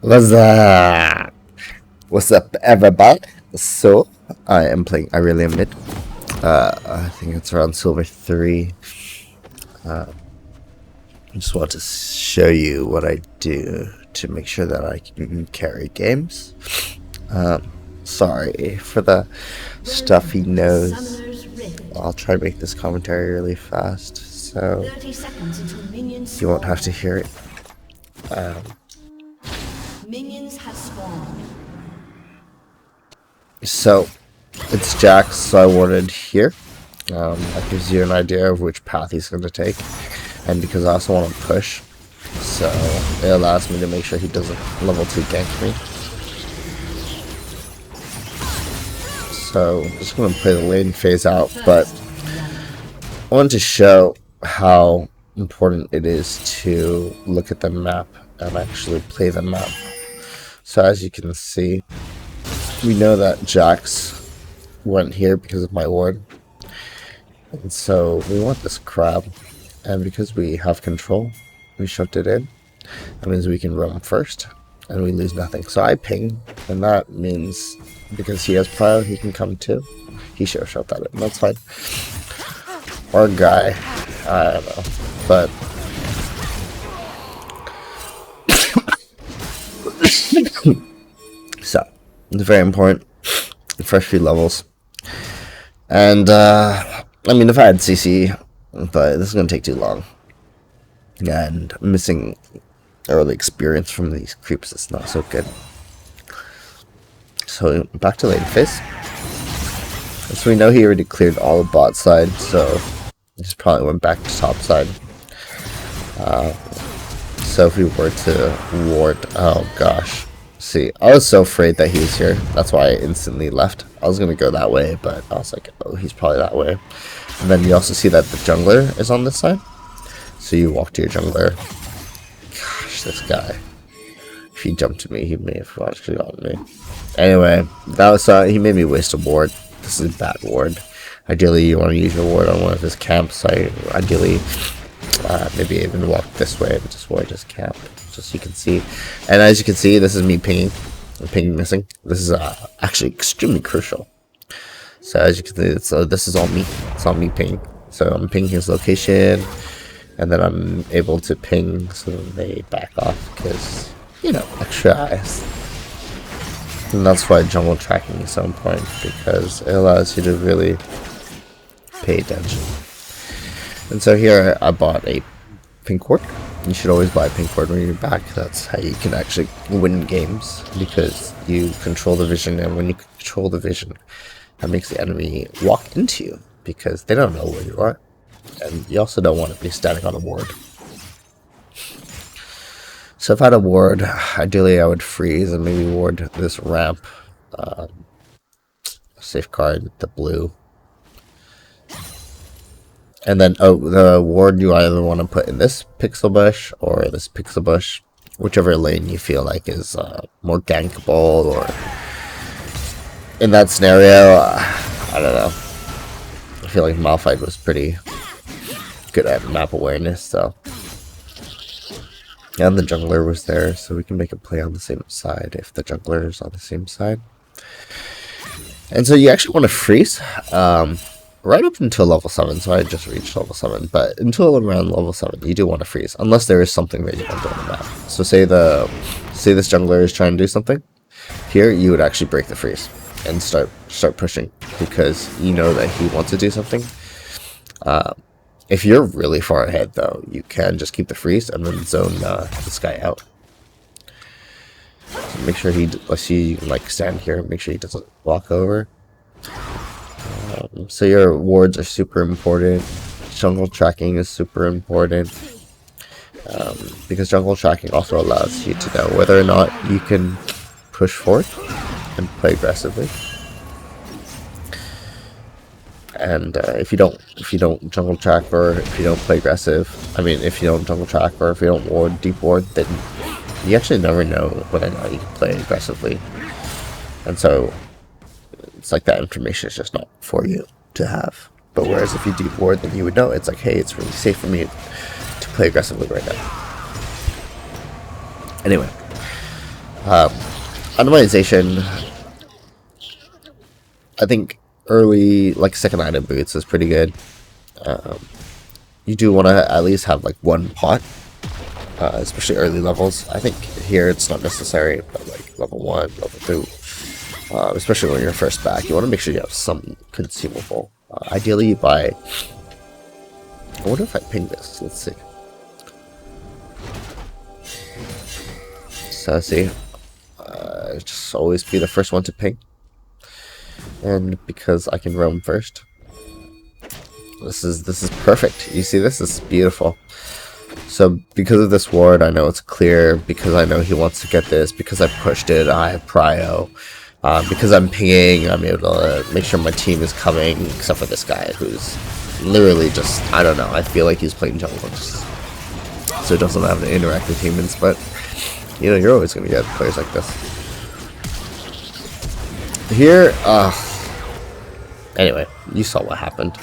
What's up? What's up, everybody? So, I am playing Irelia mid. I think it's around silver 3. I just want to show you what I do to make sure that I can carry games. Sorry for the stuffy nose. I'll try to make this commentary really fast, so you won't have to hear it. Minions have spawned. So, it's Jax, so I wanted here. That gives you an idea of which path he's going to take. And because I also want to push, so it allows me to make sure he doesn't level 2 gank me. So, I'm just going to play the lane phase out, but I wanted to show how important it is to look at the map and actually play the map. So as you can see, we know that Jax went here because of my ward. And so we want this crab. And because we have control, we shoved it in. That means we can roam first and we lose nothing. So I ping, and that means because he has prio, he can come too. He should have shoved that in. That's fine. Or guy. I don't know. But so it's very important. The first few levels. And I mean, if I had CC, but this is going to take too long. And missing early experience from these creeps is not so good. So back to lane phase. So we know he already cleared all the bot side, so he just probably went back to top side. So if we were to ward, oh gosh. See, I was so afraid that he was here. That's why I instantly left. I was going to go that way, but I was like, oh, he's probably that way. And then you also see that the jungler is on this side. So you walk to your jungler. Gosh, this guy. If he jumped to me, he may have actually gotten me. Anyway, that was he made me waste a ward. This is a bad ward. Ideally, you want to use your ward on one of his camps. So ideally, maybe even walk this way and just ward his camp. Just so you can see. And as you can see, this is me pinging. Ping missing. This is actually extremely crucial. So as you can see, this is all me. It's all me pinging. So I'm pinging his location, and then I'm able to ping so they back off because, you know, extra eyes. And that's why jungle tracking is so important, because it allows you to really pay attention. And so here I bought a pink ward. You should always buy a pink ward when you're back. That's how you can actually win games, because you control the vision, and when you control the vision, that makes the enemy walk into you because they don't know where you are. And you also don't want to be standing on a ward. So if I had a ward, ideally I would freeze and maybe ward this ramp. Safeguard the blue. And then, the ward you either want to put in this pixel bush or this pixel bush. Whichever lane you feel like is more gankable, or in that scenario, I don't know. I feel like Malphite was pretty good at map awareness, so. And the jungler was there, so we can make a play on the same side if the jungler is on the same side. And so you actually want to freeze right up until level 7, so I just reached level 7, but until around level 7, you do want to freeze, unless there is something that you want to do on the map. So say this jungler is trying to do something, here you would actually break the freeze and start pushing, because you know that he wants to do something. If you're really far ahead, though, you can just keep the freeze and then zone this guy out. So make sure he, let's see, you can like stand here, make sure he doesn't walk over. So your wards are super important. Jungle tracking is super important, because jungle tracking also allows you to know whether or not you can push forward and play aggressively. And if you don't jungle track, or if you don't play aggressive, if you don't jungle track, or if you don't ward, deep ward, then you actually never know whether or not you can play aggressively. And so it's like that information is just not for you to have. But whereas if you deep ward, then you would know. It's like, hey, it's really safe for me to play aggressively right now. Anyway, Itemization, I think early, like second item boots is pretty good. You do want to at least have like one pot, especially early levels. I think here it's not necessary, but like level 1, level 2, especially when you're first back, you want to make sure you have some consumable. Ideally you buy, I wonder if I ping this, let's see. So see, just always be the first one to ping. And because I can roam first, this is perfect. You see, this is beautiful. So because of this ward, I know it's clear. Because I know he wants to get this. Because I pushed it, I have prio. Because I'm pinging, I'm able to make sure my team is coming, except for this guy who's literally just, I don't know. I feel like he's playing jungle, just so he doesn't have to interact with humans. But you know, you're always gonna get players like this. Here, anyway, you saw what happened.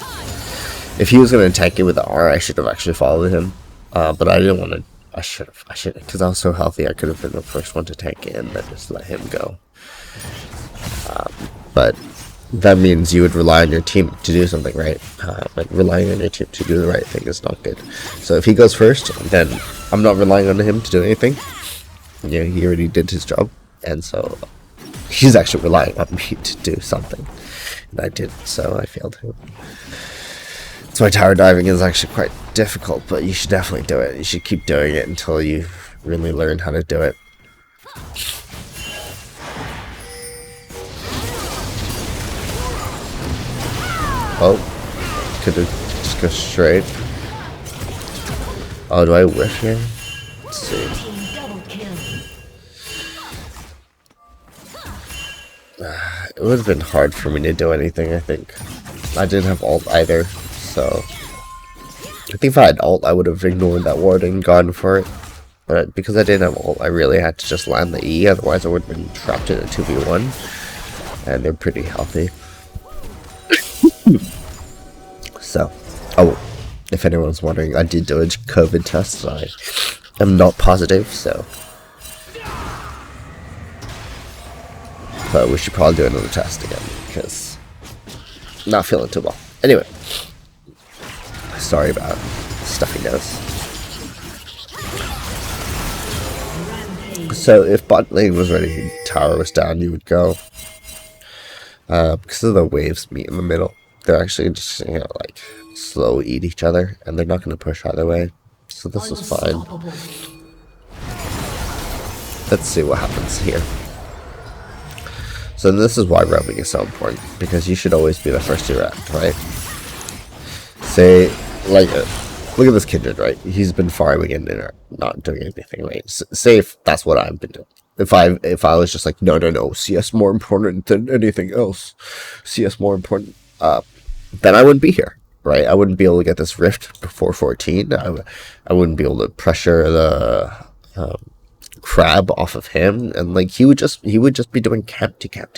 If he was going to tank it with the R, I should have actually followed him. But I didn't want to. I should have, because I was so healthy, I could have been the first one to tank it and then just let him go. But that means you would rely on your team to do something, right? But relying on your team to do the right thing is not good. So if he goes first, then I'm not relying on him to do anything. Yeah, he already did his job, and so he's actually relying on me to do something, and I didn't, so I failed him. That's why tower diving is actually quite difficult, but you should definitely do it. You should keep doing it until you really learn how to do it. Oh, could have just go straight. Oh, do I whiff here? Let's see. It would have been hard for me to do anything, I think. I didn't have ult either, so I think if I had ult, I would have ignored that ward and gone for it. But because I didn't have ult, I really had to just land the E, otherwise I would have been trapped in a 2v1. And they're pretty healthy. So, oh, if anyone's wondering, I did do a COVID test, so I am not positive, so. But we should probably do another test again, because I'm not feeling too well. Anyway, sorry about stuffy nose. So if bot lane was ready, tower was down, you would go. Because of the waves meet in the middle, they're actually just, you know, like, slow eat each other, and they're not going to push either way. So this is fine. Let's see what happens here. So this is why roaming is so important, because you should always be the first to react, right? Say, like, look at this Kindred, right? He's been farming and not doing anything, right? Say if that's what I've been doing. If I was just like, no, CS more important than anything else. CS more important, then I wouldn't be here, right? I wouldn't be able to get this rift before 14. I wouldn't be able to pressure the crab off of him, and like he would just be doing camp to camp,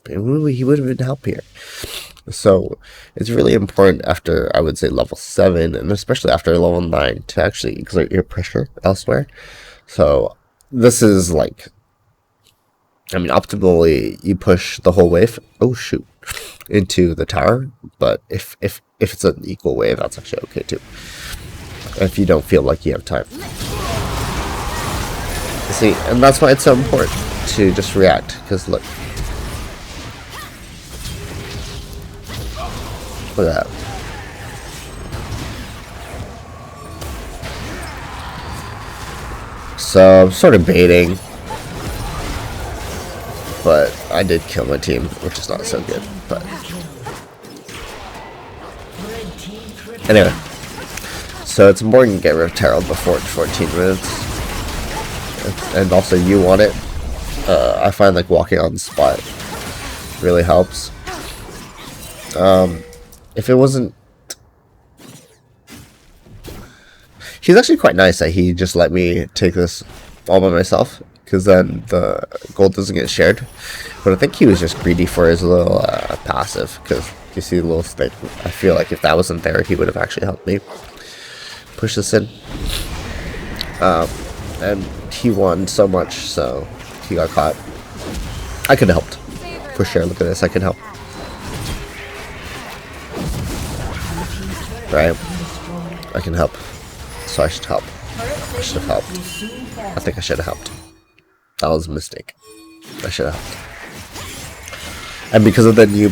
and he would have been help here. So it's really important after, I would say, level 7, and especially after level 9, to actually exert your pressure elsewhere. So this is like, I mean, optimally you push the whole wave, oh shoot, into the tower, but if it's an equal wave, that's actually okay too, if you don't feel like you have time. See, and that's why it's so important to just react, because look at that. So I'm sort of baiting, but I did kill my team, which is not so good. But anyway, so it's important to get rid of Terrell before 14 minutes. And also you want it. I find like walking on the spot really helps. If it wasn't, he's actually quite nice that he just let me take this all by myself, because then the gold doesn't get shared. But I think he was just greedy for his little passive, because you see the little thing. I feel like if that wasn't there, he would have actually helped me push this in. And he won so much, so he got caught. I could have helped. For sure, look at this, I could help. Right? I can help. So I should help. I should have helped. I think I should have helped. That was a mistake. I should have helped. And because of the new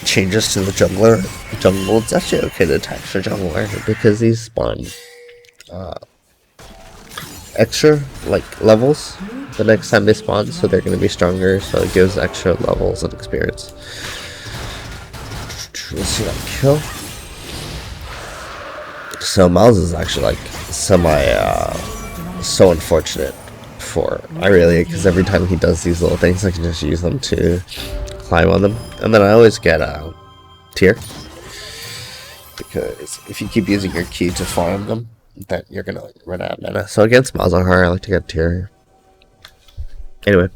changes to the jungle, it's actually okay to attack for jungler because these spawn extra like levels the next time they spawn, so they're going to be stronger. So it gives extra levels and experience. Let's see that kill. So Miles is actually like so unfortunate for Irelia, because every time he does these little things, I can just use them to climb on them, and then I always get a tier, because if you keep using your Q to farm them, then you're gonna run out of mana. So against Malzahar, I like to get tier. Anyway,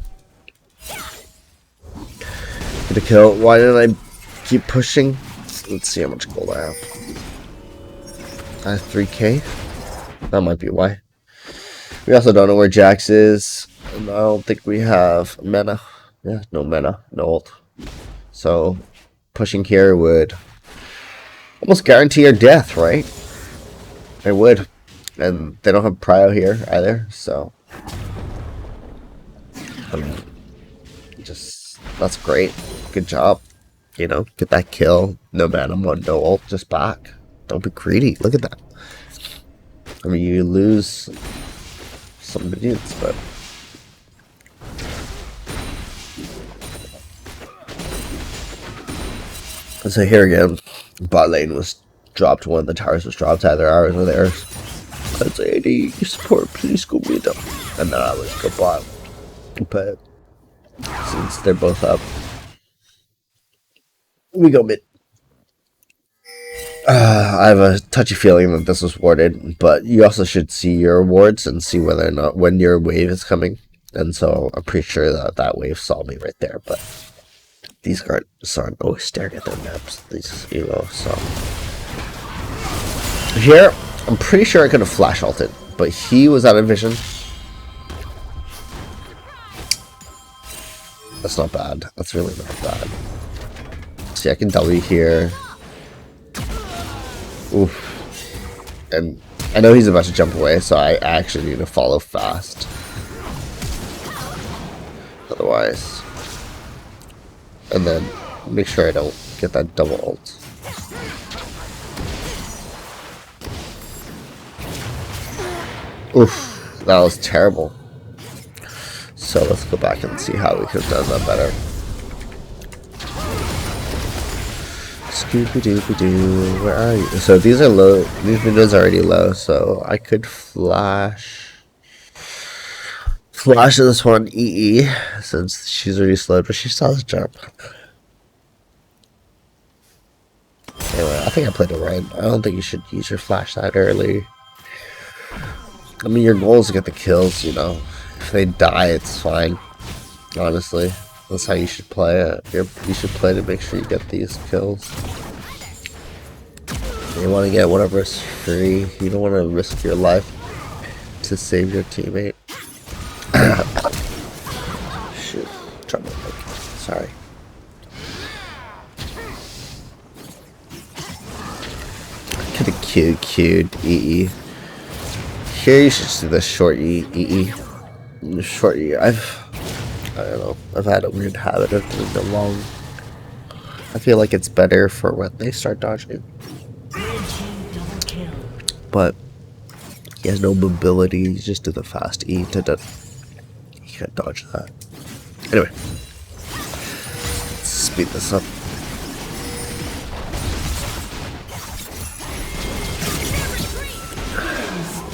get a kill. Why didn't I keep pushing? Let's see how much gold I have. I have 3k. That might be why. We also don't know where Jax is, and I don't think we have mana. Yeah, no mana, no ult. So pushing here would almost guarantee our death, right? It would. And they don't have prio here either, so just that's great. Good job. You know, get that kill. No mana, no ult, just back. Don't be greedy. Look at that. I mean, you lose some minions, but so here again, bot lane was dropped. One of the towers was dropped, either ours or theirs. Let's AD support, please go mid up. And then I was go bot. But since they're both up, we go mid. I have a touchy feeling that this was warded, but you also should see your wards and see whether or not when your wave is coming. And so I'm pretty sure that that wave saw me right there, but these guards aren't always staring at their maps, these Elo, so. Here, I'm pretty sure I could have flash ulted, but he was out of vision. That's not bad. That's really not bad. See, I can W here. Oof. And I know he's about to jump away, so I actually need to follow fast. Otherwise. And then make sure I don't get that double ult. Oof, that was terrible. So let's go back and see how we could have done that better. Scooby-Dooby-Doo, where are you? So these are low, these windows are already low, so I could flash this one EE, since she's already slowed, but she still has a jump. Anyway, I think I played it right. I don't think you should use your flash that early. I mean, your goal is to get the kills, you know. If they die, it's fine. Honestly, that's how you should play it. You should play to make sure you get these kills. You want to get whatever is free. You don't want to risk your life to save your teammate. Shoot, trouble. Sorry. Could have queued EE. Here you should do the short EE. Short EE. I don't know. I've had a weird habit of doing the long. I feel like it's better for when they start dodging. But he has no mobility. You just do the fast E to you can't dodge that. Anyway, let's speed this up.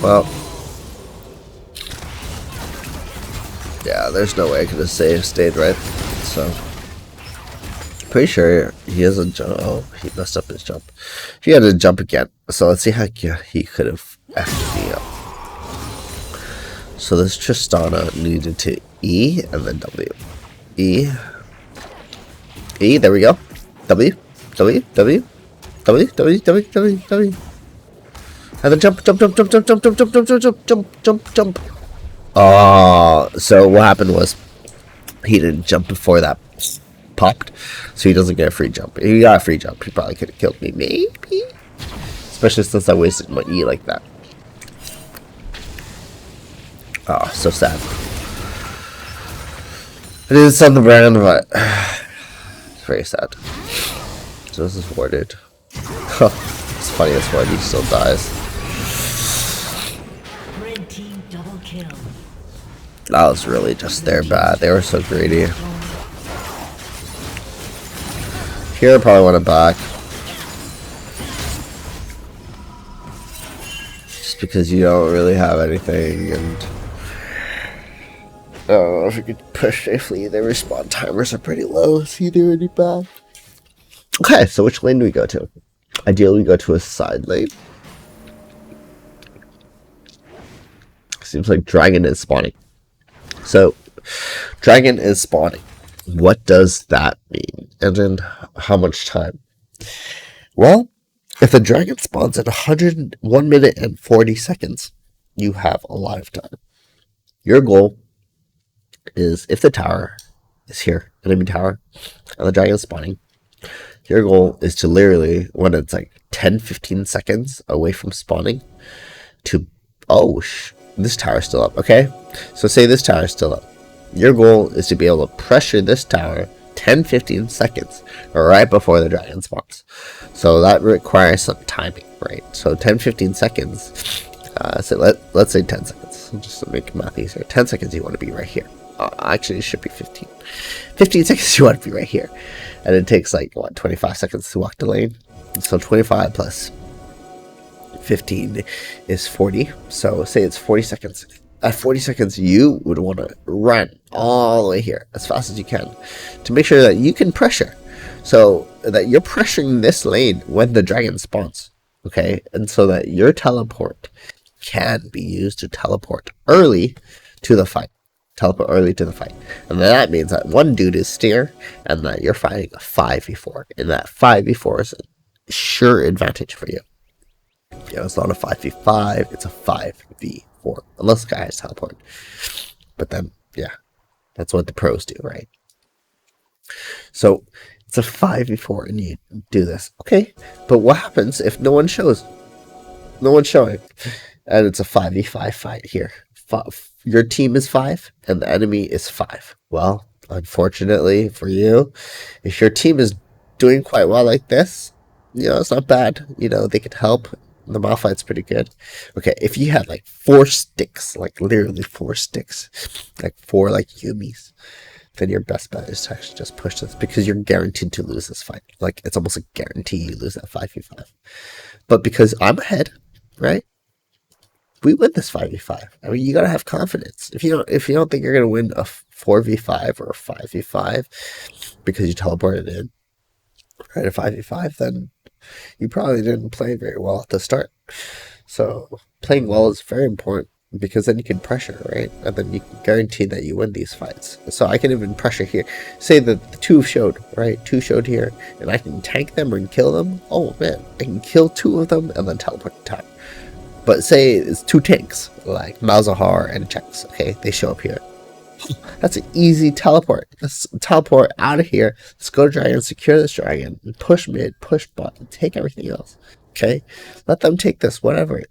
Well, yeah, there's no way I could have stayed right. So, pretty sure he has a jump. Oh, he messed up his jump. He had to jump again. So let's see how he could have F'd me up. So this Tristana needed to E and then W. E. E, there we go. W. W. W. W. W. W. W. W. And then jump. So what happened was, He didn't jump before that popped, so he doesn't get a free jump. If he got a free jump, he probably could have killed me, maybe. Especially since I wasted my E like that. Oh, so sad. I didn't send the brand, but it's very sad. So this is warded. It's funniest one, he still dies. Red team double kill. That was really just their bad. They were so greedy. Here, I probably want it back. Just because you don't really have anything, and I don't know if you could push safely. Their respawn timers are pretty low, so you do any bad. Okay, so which lane do we go to? Ideally, we go to a side lane. Seems like Dragon is spawning. So, Dragon is spawning. What does that mean? And in how much time? Well, if the Dragon spawns in 101 minute and 40 seconds, you have a lot of time. Your goal is, if the tower is here, enemy tower, and the Dragon is spawning, your goal is to literally, when it's like 10-15 seconds away from spawning, to, this tower's still up, okay? So say this tower's still up. Your goal is to be able to pressure this tower 10-15 seconds right before the Dragon spawns. So that requires some timing, right? So 10-15 seconds, so let's say 10 seconds, just to make math easier. 10 seconds you want to be right here. Actually, it should be 15. 15 seconds you want to be right here. And it takes like, what, 25 seconds to walk the lane? So 25 plus 15 is 40. So say it's 40 seconds. At 40 seconds, you would want to run all the way here as fast as you can to make sure that you can pressure. So that you're pressuring this lane when the Dragon spawns. Okay? And so that your teleport can be used to teleport early to the fight. Teleport early to the fight. And then that means that one dude is steer and that you're fighting a 5v4. And that 5v4 is a sure advantage for you. You know, it's not a 5v5, it's a 5v4. Unless the guy has teleport. But then, yeah, that's what the pros do, right? So, it's a 5v4 and you do this. Okay, but what happens if no one shows? No one's showing. And it's a 5v5 fight here. Your team is 5 and the enemy is 5. Well, unfortunately for you, if your team is doing quite well like this, you know, it's not bad. You know, they could help. The Malphite's pretty good. Okay, if you had like 4 sticks, like literally 4 sticks, like 4 like Yumis, then your best bet is to actually just push this because you're guaranteed to lose this fight. Like, it's almost a guarantee you lose that 5v5. But because I'm ahead, right? We win this 5v5. I mean, you gotta have confidence. If you don't think you're gonna win a 4v5 or a 5v5 because you teleported in, right, a 5v5, then you probably didn't play very well at the start. So playing well is very important because then you can pressure, right? And then you can guarantee that you win these fights. So I can even pressure here. Say that the 2 showed, right? 2 showed here, and I can tank them and kill them. Oh man, I can kill 2 of them and then teleport the time. But say it's 2 tanks, like Malzahar and Chex, okay? They show up here. That's an easy teleport. Let's teleport out of here. Let's go to Dragon, secure this Dragon, push mid, push bot, and take everything else. Okay? Let them take this, whatever.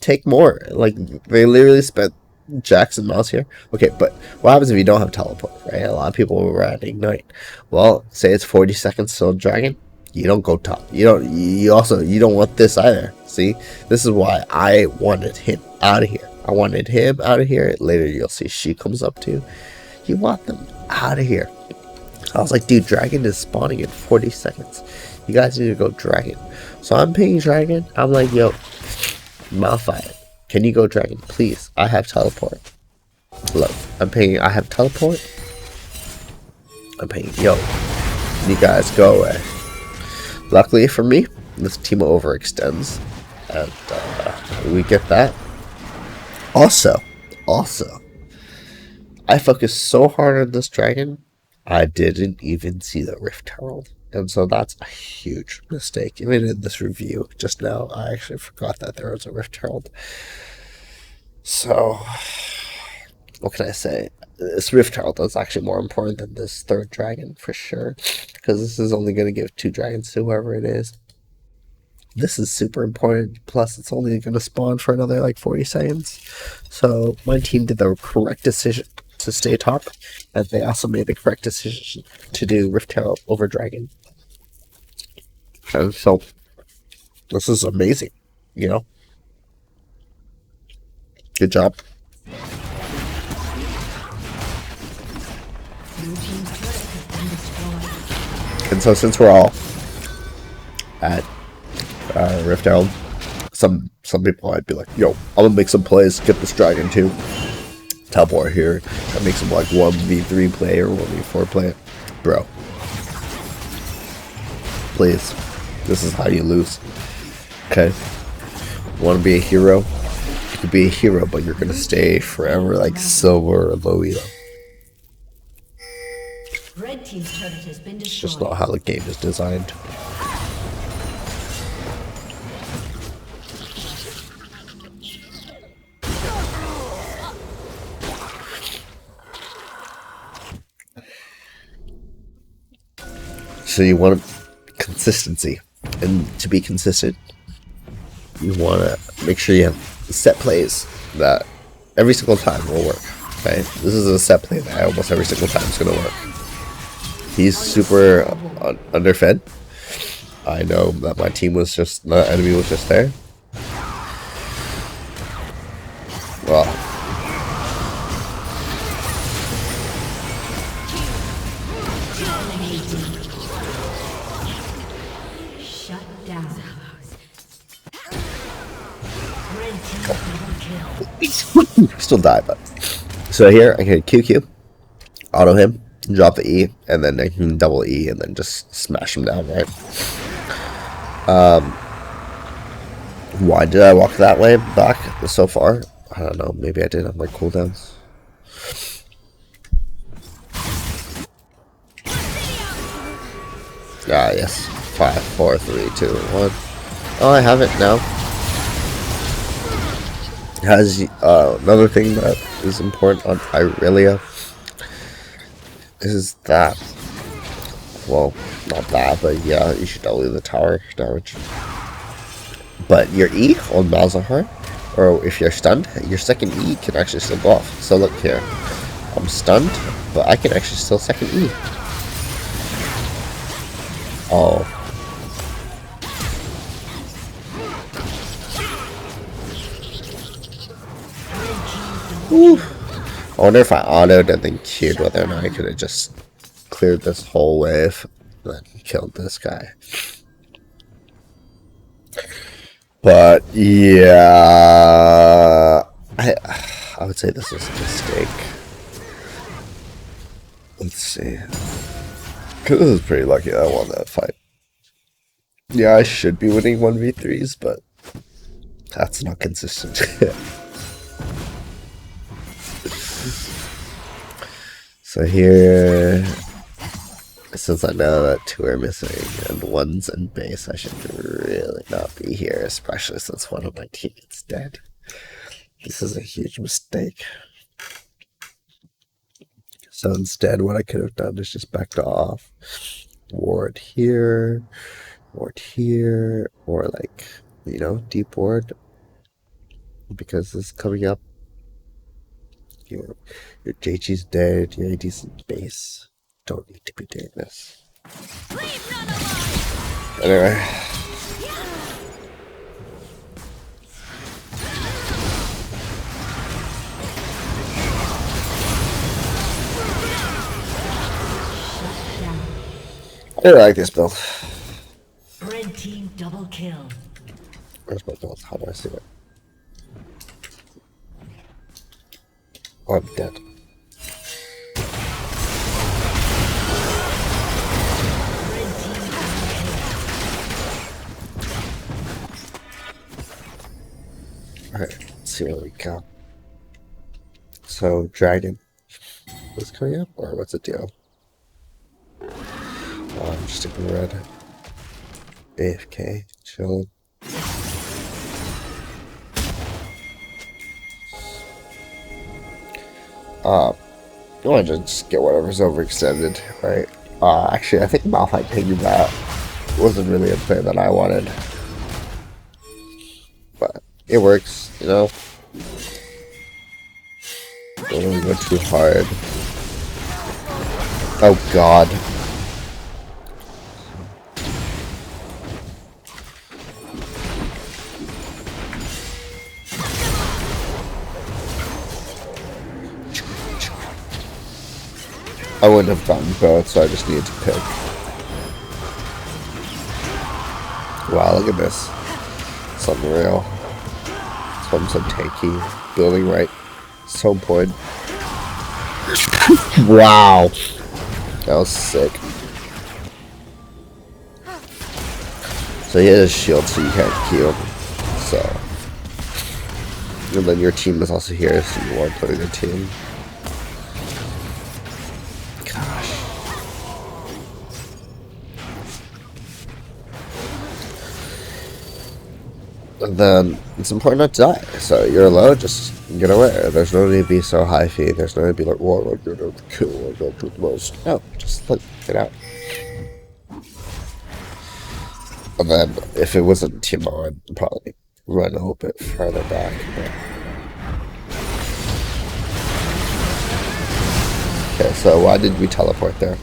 Take more. Like, they literally spent Jax and Mouse here. Okay, but what happens if you don't have teleport, right? A lot of people were at Ignite. Well, say it's 40 seconds till Dragon. You don't go top. You don't want this either. See? This is why I wanted him out of here. I wanted him out of here. Later you'll see she comes up too. You want them out of here. I was like, dude, Dragon is spawning in 40 seconds. You guys need to go Dragon. So I'm pinging Dragon. I'm like, yo, Malphite, can you go Dragon? Please. I have teleport. Look, I'm pinging. I have teleport. I'm pinging. Yo, you guys go away. Luckily for me, this team overextends. And we get that. Also, I focused so hard on this Dragon, I didn't even see the Rift Herald. And so that's a huge mistake. Even in this review just now, I actually forgot that there was a Rift Herald. So, what can I say? This Rift Herald is actually more important than this third dragon for sure, because this is only going to give 2 dragons to whoever it is. This is super important. Plus, it's only going to spawn for another like 40 seconds. So my team did the correct decision to stay top, and they also made the correct decision to do Rift Herald over Dragon. And so this is amazing, you know. Good job. And so since we're all at Rift Herald, some people might be like, yo, I'm gonna make some plays, get this dragon too. Teleport here, and make some like 1v3 play or 1v4 play. Bro. Please. This is how you lose. Okay. Wanna be a hero? You could be a hero, but you're gonna stay forever like Silver or Loia. Red team's turret has been It's destroyed. just not how the game is designed. So you want consistency, and to be consistent, you want to make sure you have set plays that every single time will work. Okay, this is a set play that almost every single time is going to work. He's super underfed. I know that my team was just, the enemy was just there. Well, Shut down. Red team double kill. still die, but so here I can QQ, auto him, drop the E, and then I can double E and then just smash him down, right? Why did I walk that way back so far? I don't know, maybe I did on my cooldowns. Ah, yes. 5, 4, 3, 2, 1. Oh, I have it now. Has another thing that is important on Irelia is that, well, not that, but yeah, you should double the tower damage. But your E on Malzahar, or if you're stunned, your second E can actually still go off. So look here, I'm stunned, but I can actually still second E. Oh. Woo. I wonder if I autoed and then queued whether or not I could have just cleared this whole wave and then killed this guy. But yeah, I would say this was a mistake. Let's see. Cause this is pretty lucky that I won that fight. Yeah, I should be winning 1v3s, but that's not consistent. So here, since I know that 2 are missing and 1's in base, I should really not be here, especially since one of my teammates dead. This is a huge mistake. So instead, what I could have done is just backed off, ward here, or like, you know, deep ward, because this is coming up. Your JG's dead, your AD's in base. Don't need to be doing this. Anyway. I really like this build. Red team double kill. Where's my build? How do I see it? Oh, I'm dead. Alright, let's see where we go. So, Dragon. What's coming up? Or what's the deal? Oh, I'm just sticking red. AFK, chilling. I want to just get whatever's overextended, right? Actually, I think Malphite taking that wasn't really a play that I wanted. But it works, you know? Don't really go too hard. Oh god. I wouldn't have gotten both, so I just needed to pick. Wow, look at this. It's unreal. That's why I'm so tanky. Building right. So important. Wow. That was sick. So he has a shield, so you can't kill him. So. And then your team is also here, so you want to play your team. Then it's important not to die. So you're low, just get away. There's no need to be so high feed. There's no need to be like, whoa, I'm gonna kill, I'm gonna do the most. No, just like, get out. And then if it wasn't Teemo, I'd probably run a little bit further back. But... Okay, so why did we teleport there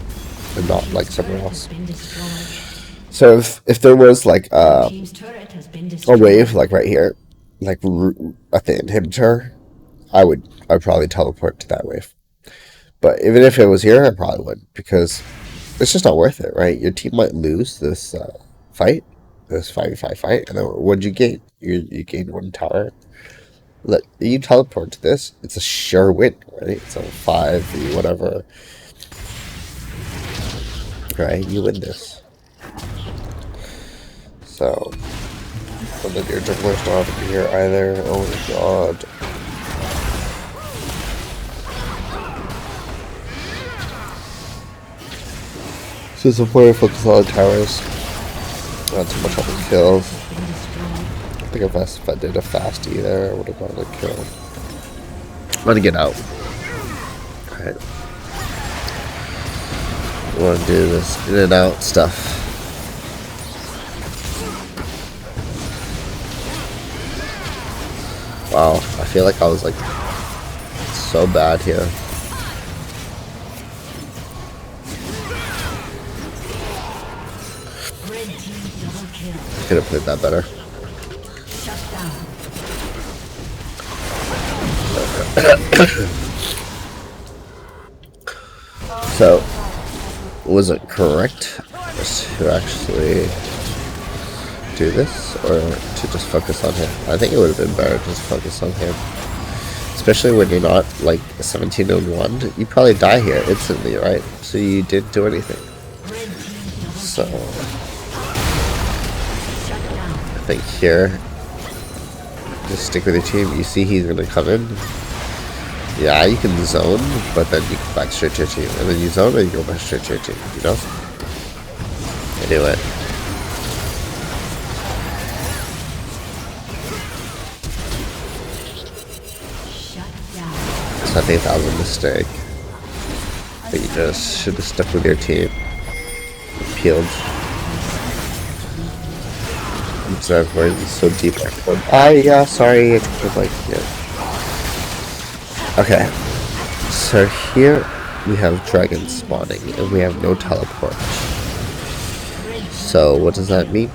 and not like somewhere else? So if there was like a wave like right here, like at the inhibitor, I'd probably teleport to that wave. But even if it was here, I probably wouldn't, because it's just not worth it, right? Your team might lose this fight, this 5v5 fight, and then what'd you gain? You gained 1 tower. Look, you teleport to this, it's a sure win, right? It's a 5v whatever. Right, you win this. So, and then your jungler's not over here either. Oh my god. So it's important to focus on the towers. Not too much on the kills. I think if I did a fast E there, I would have gotten a kill. I'm gonna get out. Alright. I want to do this in and out stuff. Wow, I feel like I was like so bad here. Could have played that better. So, was it correct to actually do this, or to just focus on him? I think it would have been better to just focus on him. Especially when you're not like 17-1, you probably die here instantly, right? So you didn't do anything. So I think here, just stick with your team. You see he's gonna come in. Yeah, you can zone, but then you go back straight to your team. And then you zone and you go back straight to your team, you know? Anyway. So I think that was a mistake. But you just should have stuck with your team. Peeled. I'm sorry for it, so deep. Yeah, sorry. Like, yeah. Okay, so here we have dragon spawning and we have no teleport. So what does that mean?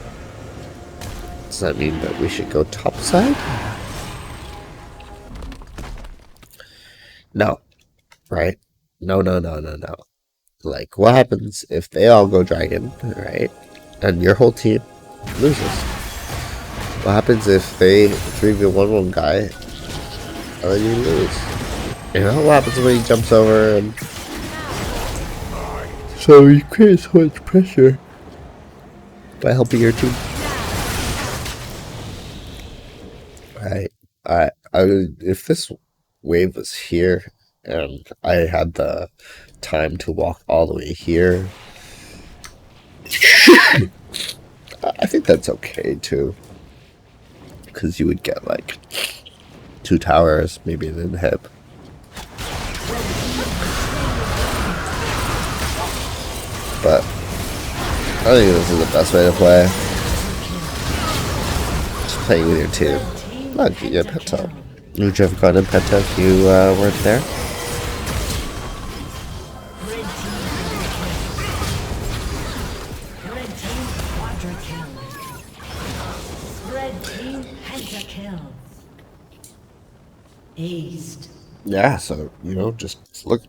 Does that mean that we should go topside? No, right? No. Like, what happens if they all go dragon, right? And your whole team loses? What happens if they 3v1 one guy and then you lose? You know what happens when he jumps over and... So you create so much pressure by helping your team. Right. If this wave was here and I had the time to walk all the way here, I think that's okay too. Because you would get like 2 towers, maybe an inhib. but I think this is the best way to play. Just playing with your team. Look, you get Penta. Would you have gotten Penta if you weren't there? Red team quadra kill. Red team pentakill. Aced. Yeah, so, you know, just look.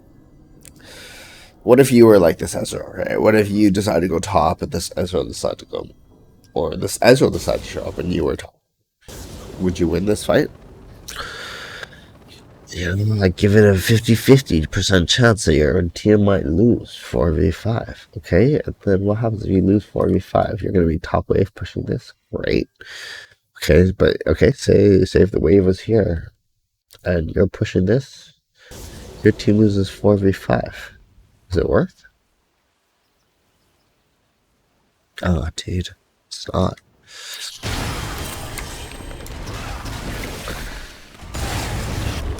What if you were like this Ezreal, right? What if you decided to go top and this Ezreal decided to go, or this Ezreal decided to show up and you were top? Would you win this fight? Yeah, I give it a 50-50% chance that your team might lose 4v5. Okay, and then what happens if you lose 4v5? You're going to be top wave pushing this? Great. Okay, but okay, say if the wave was here and you're pushing this, your team loses 4v5. Is it worth? Oh, dude, it's not.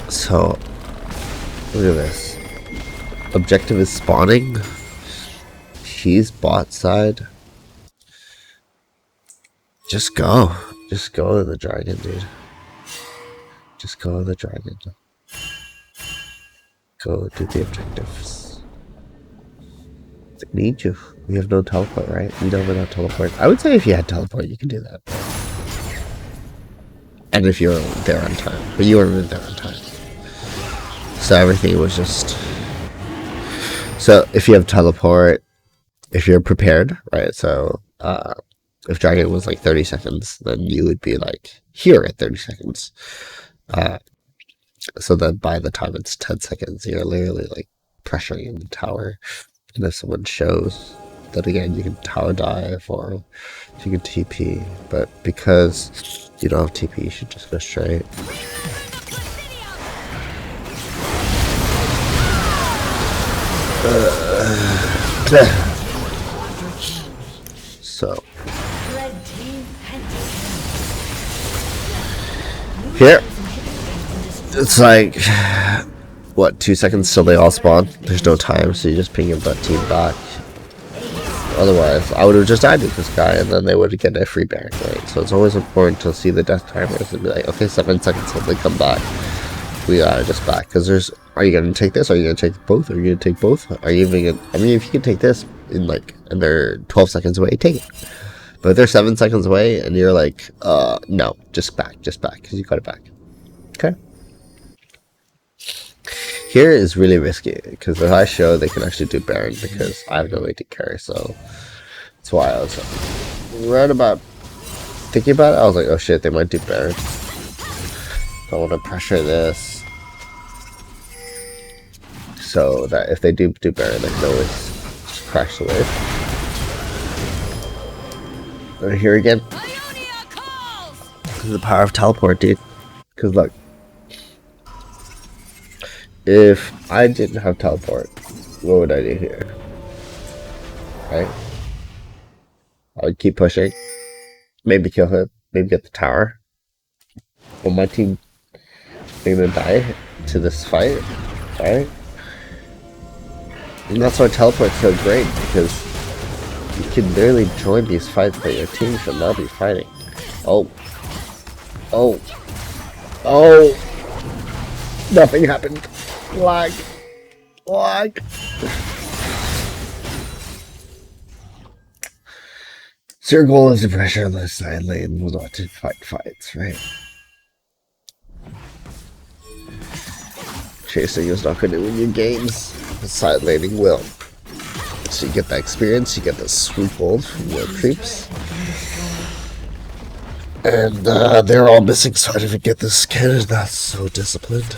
So, look at this. Objective is spawning. She's bot side. Just go. Just go to the dragon, dude. Just go to the dragon. Go do the objectives. They need you. We have no teleport, right? We don't have no teleport. I would say if you had teleport, you could do that. And if you were there on time. But you weren't there on time. So everything was just... So if you have teleport, if you're prepared, right? So if dragon was like 30 seconds, then you would be like here at 30 seconds. So then by the time it's 10 seconds, you're literally like pressuring in the tower. And if someone shows, then again you can tower dive or you can TP. But because you don't have TP, you should just go straight. So here it's like what, 2 seconds till they all spawn. There's no time, so you just ping that team back. Otherwise I would have just died with this guy and then they would get a free Baron, right? So it's always important to see the death timers and be like, okay, 7 seconds till they come back, we gotta just back. Because there's, are you gonna take this? Are you gonna take both? Are you gonna take both? Are you even gonna, I mean, if you can take this in like, and they're 12 seconds away, take it. But if they're 7 seconds away and you're like, no, just back, because you got it back. Okay. Here is really risky because if I show, they can actually do Baron because I have no way to carry. So that's why I was right about thinking about it. I was like, oh shit, they might do Baron. I want to pressure this so that if they do Baron, they can always just crash the wave. Over here again. This is the power of teleport, dude. Because look, if I didn't have teleport, what would I do here? Right? I would keep pushing. Maybe kill him. Maybe get the tower. Well, my team is gonna die to this fight, right? And that's why teleport's so great, because you can literally join these fights that your team should not be fighting. Oh. Oh. Oh! Nothing happened. Lag. Lag. So your goal is to pressure on the side lane, not to fight fights, right? Chasing is not going to win you games. Side laning will. So you get that experience, you get the sweet gold from your creeps. And they're all missing, so I didn't get this kid. That's so disciplined.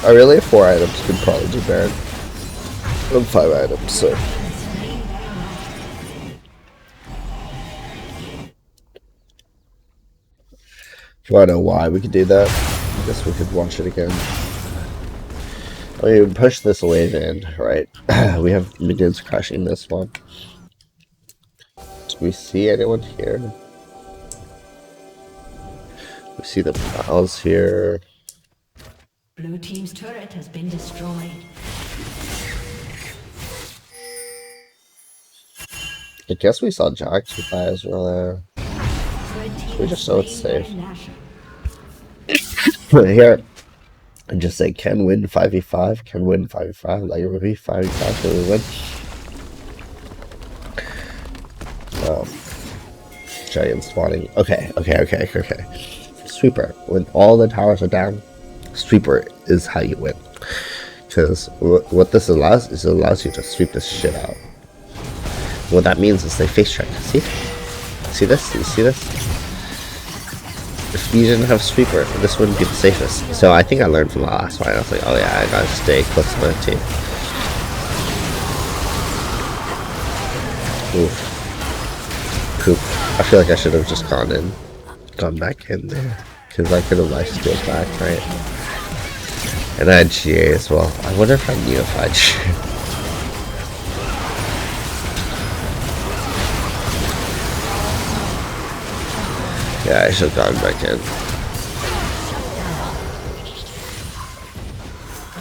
I really have 4 items, could probably do Baron. I have 5 items, so. If you want to know why we could do that, I guess we could watch it again. I mean, push this wave in, right? We have minions crashing this one. Do we see anyone here? We see the pals here. Blue team's turret has been destroyed. I guess we saw Jax with that as well there. Red team We just know it's slain safe. Baron Nashor. But here, I just say can win 5v5, can win 5v5, like it would be 5v5 can we win? Giant spawning. Okay. Sweeper. When all the towers are down, sweeper is how you win. Because what this allows is it allows you to sweep this shit out. What that means is they face check. See? See this? You see this? If you didn't have sweeper, this wouldn't be the safest. So I think I learned from the last one. I was like, oh yeah, I gotta stay close to my team. Oof. Poop. I feel like I should have just gone back in there. Because I could have lifestealed back, right? And I had GA as well. I wonder if I knew if I had GA. Yeah, I should have gone back in.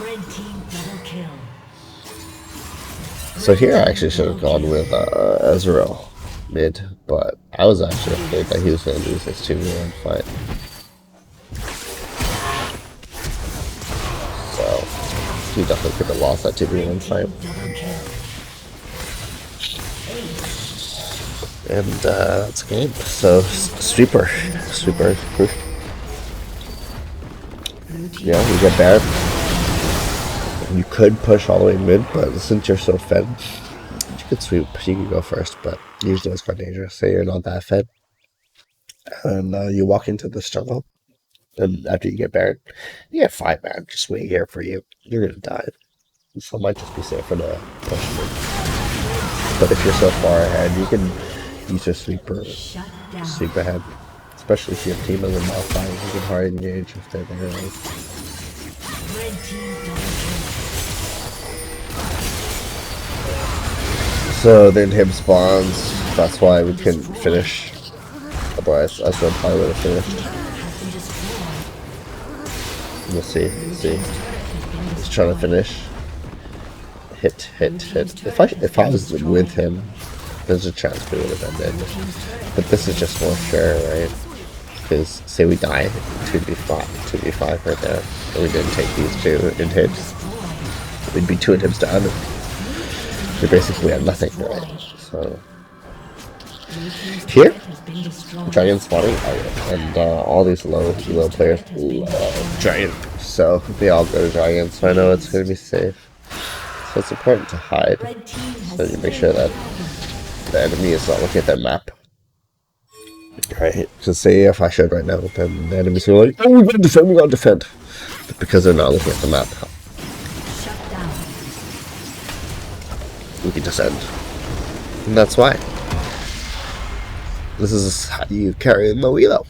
Red team double kill. So here I actually should have gone with Ezreal mid, but I was actually afraid that he was going to lose this 2v1 fight. So he definitely could have lost that 2v1 fight. Double kill. And that's a game. So sweeper. Proof. Yeah, you get Baron. You could push all the way mid, but since you're so fed, you could sweep. You could go first, but usually it's quite dangerous. Say you're not that fed, and you walk into this jungle, and after you get Baron, you get 5 man. Just wait here for you. You're gonna die. So it might just be safer to push mid. But if you're so far ahead, you can use your sweeper, sweep ahead. Especially if your team is in malfire, you can hard engage if they're there. Right? Red team double So then him spawns, that's why we couldn't finish. Otherwise, I still probably would have finished. We'll see. He's trying to finish. Hit. If I was with him, there's a chance we would have ended. But this is just more fair, right? Because say we die, 2v5 right there, and we didn't take these 2 inhibs, we'd be 2 inhibs down. We basically have nothing, right? So here, Giant spawning, and all these low players love Giant, so they all go to Giant. So I know it's gonna be safe. So it's important to hide, so you make sure that the enemy is not looking at their map. Right? Because say if I showed right now, then the enemy's gonna be like, oh, we gotta defend. But because they're not looking at the map, we can just end. And that's why. This is how you carry in the Elo.